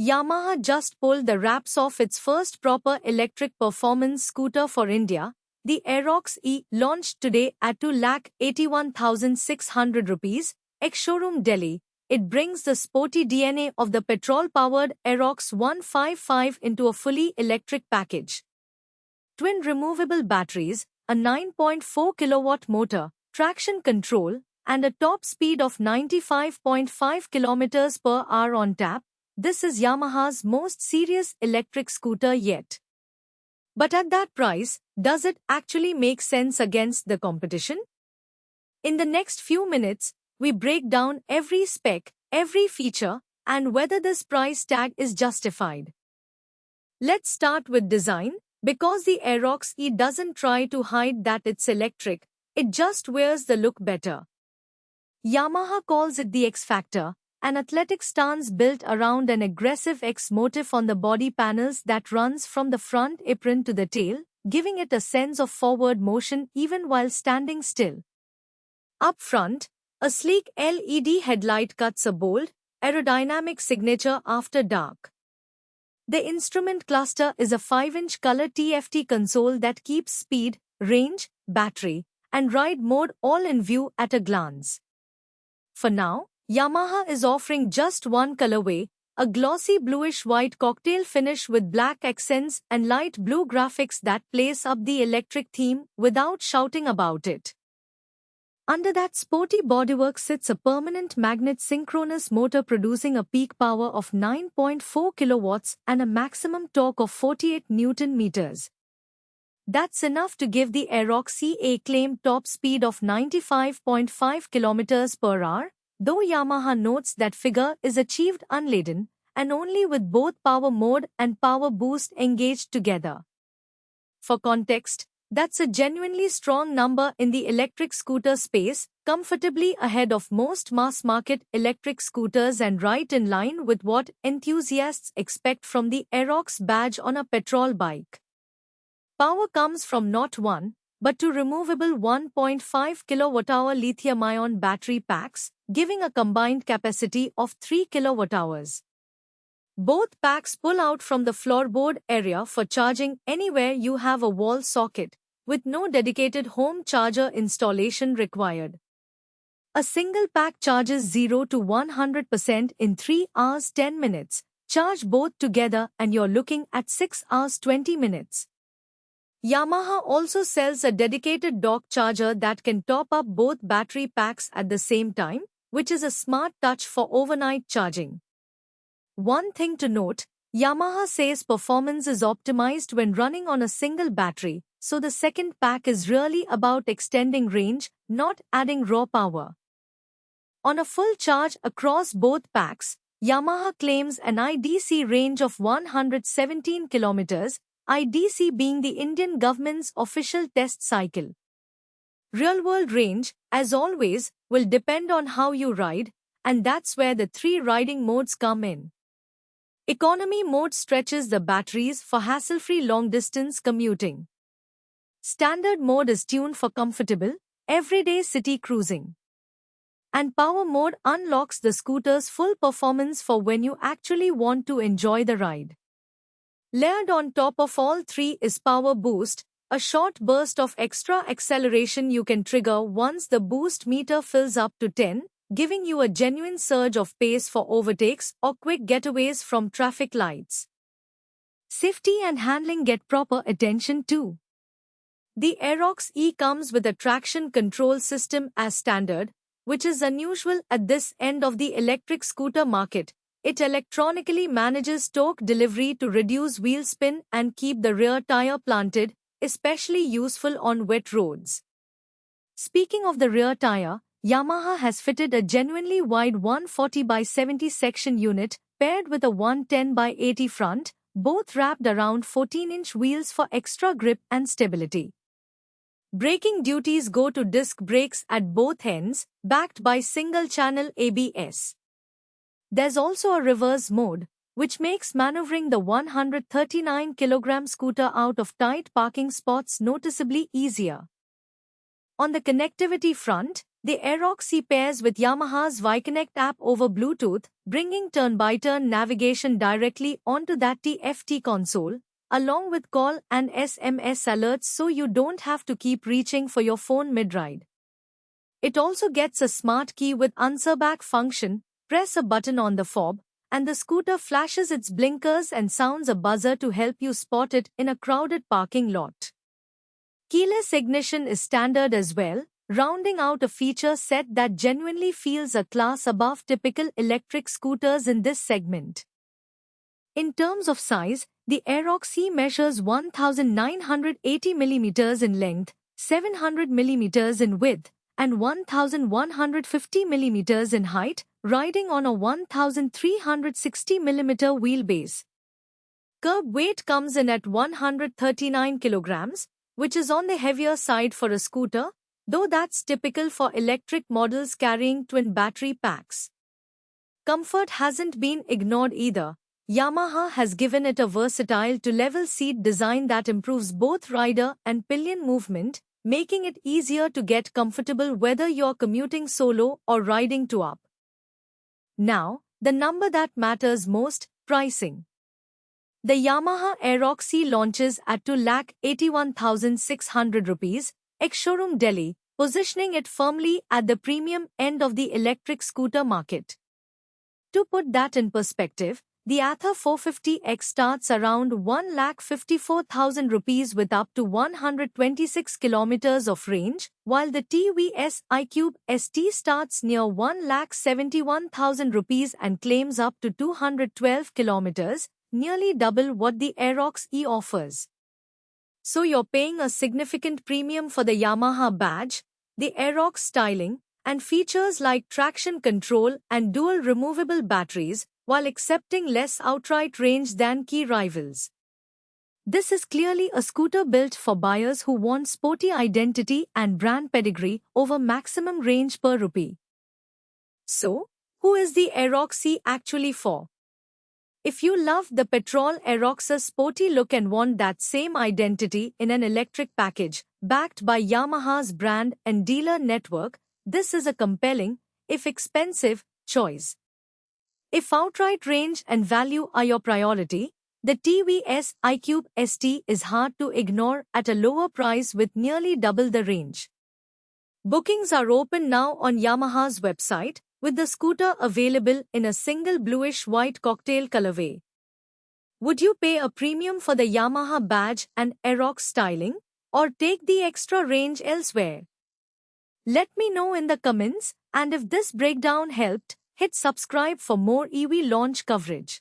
Yamaha just pulled the wraps off its first proper electric performance scooter for India. The Aerox E launched today at 2,81,600 rupees, ex-showroom Delhi. It brings the sporty DNA of the petrol-powered Aerox 155 into a fully electric package. Twin removable batteries, a 9.4 kilowatt motor, traction control, and a top speed of 95.5 kilometers per hour on tap. This is Yamaha's most serious electric scooter yet. But at that price, does it actually make sense against the competition? In the next few minutes, we break down every spec, every feature, and whether this price tag is justified. Let's start with design, because the Aerox E doesn't try to hide that it's electric, it just wears the look better. Yamaha calls it the X Factor, an athletic stance built around an aggressive X motif on the body panels that runs from the front apron to the tail, giving it a sense of forward motion even while standing still. Up front, a sleek LED headlight cuts a bold, aerodynamic signature after dark. The instrument cluster is a 5-inch color TFT console that keeps speed, range, battery, and ride mode all in view at a glance. For now, Yamaha is offering just one colorway, a glossy bluish-white cocktail finish with black accents and light blue graphics that plays up the electric theme without shouting about it. Under that sporty bodywork sits a permanent magnet synchronous motor producing a peak power of 9.4 kilowatts and a maximum torque of 48 Newton meters. That's enough to give the Aerox E a claimed top speed of 95.5 kilometers per hour. Though Yamaha notes that figure is achieved unladen, and only with both power mode and power boost engaged together. For context, that's a genuinely strong number in the electric scooter space, comfortably ahead of most mass-market electric scooters and right in line with what enthusiasts expect from the Aerox badge on a petrol bike. Power comes from not one, but two removable 1.5 kWh lithium-ion battery packs, giving a combined capacity of 3 kWh. Both packs pull out from the floorboard area for charging anywhere you have a wall socket, with no dedicated home charger installation required. A single pack charges 0 to 100% in 3 hours 10 minutes. Charge both together and you're looking at 6 hours 20 minutes. Yamaha also sells a dedicated dock charger that can top up both battery packs at the same time, which is a smart touch for overnight charging. One thing to note, Yamaha says performance is optimized when running on a single battery, so the second pack is really about extending range, not adding raw power. On a full charge across both packs, Yamaha claims an IDC range of 117 kilometers, IDC being the Indian government's official test cycle. Real-world range, as always, will depend on how you ride, and that's where the 3 riding modes come in. Economy mode stretches the batteries for hassle-free long-distance commuting. Standard mode is tuned for comfortable, everyday city cruising. And power mode unlocks the scooter's full performance for when you actually want to enjoy the ride. Layered on top of all 3 is Power Boost, a short burst of extra acceleration you can trigger once the boost meter fills up to 10, giving you a genuine surge of pace for overtakes or quick getaways from traffic lights. Safety and handling get proper attention too. The Aerox E comes with a traction control system as standard, which is unusual at this end of the electric scooter market. It electronically manages torque delivery to reduce wheel spin and keep the rear tire planted, especially useful on wet roads. Speaking of the rear tire, Yamaha has fitted a genuinely wide 140 by 70 section unit paired with a 110 by 80 front, both wrapped around 14-inch wheels for extra grip and stability. Braking duties go to disc brakes at both ends, backed by single-channel ABS. There's also a reverse mode, which makes maneuvering the 139-kilogram scooter out of tight parking spots noticeably easier. On the connectivity front, The Aerox C pairs with Yamaha's ViConnect app over Bluetooth, bringing turn-by-turn navigation directly onto that TFT console, along with call and SMS alerts so you don't have to keep reaching for your phone mid-ride. It also gets a smart key with answer back function. Press a button on the fob, and the scooter flashes its blinkers and sounds a buzzer to help you spot it in a crowded parking lot. Keyless ignition is standard as well, rounding out a feature set that genuinely feels a class above typical electric scooters in this segment. In terms of size, the Aerox C measures 1980 mm in length, 700 mm in width, and 1150 mm in height, riding on a 1360 mm wheelbase. Curb weight comes in at 139 kilograms, which is on the heavier side for a scooter, though that's typical for electric models carrying twin battery packs. Comfort hasn't been ignored either. Yamaha has given it a versatile two-level seat design that improves both rider and pillion movement, making it easier to get comfortable whether you're commuting solo or riding two up. Now, the number that matters most, pricing. The Yamaha Aerox C launches at 2,81,600 rupees, ex-showroom Delhi, positioning it firmly at the premium end of the electric scooter market. To put that in perspective, the Ather 450X starts around 1,54,000 rupees with up to 126 kilometers of range, while the TVS iQube ST starts near 1,71,000 rupees and claims up to 212 kilometers, nearly double what the Aerox E offers. So you're paying a significant premium for the Yamaha badge, the Aerox styling, and features like traction control and dual removable batteries, while accepting less outright range than key rivals. This is clearly a scooter built for buyers who want sporty identity and brand pedigree over maximum range per rupee. So, who is the Aerox C actually for? If you love the petrol Aerox's sporty look and want that same identity in an electric package, backed by Yamaha's brand and dealer network, this is a compelling, if expensive, choice. If outright range and value are your priority, the TVS iQube ST is hard to ignore at a lower price with nearly double the range. Bookings are open now on Yamaha's website, with the scooter available in a single bluish-white cocktail colorway. Would you pay a premium for the Yamaha badge and Aerox styling, or take the extra range elsewhere? Let me know in the comments, and if this breakdown helped, hit subscribe for more EV launch coverage.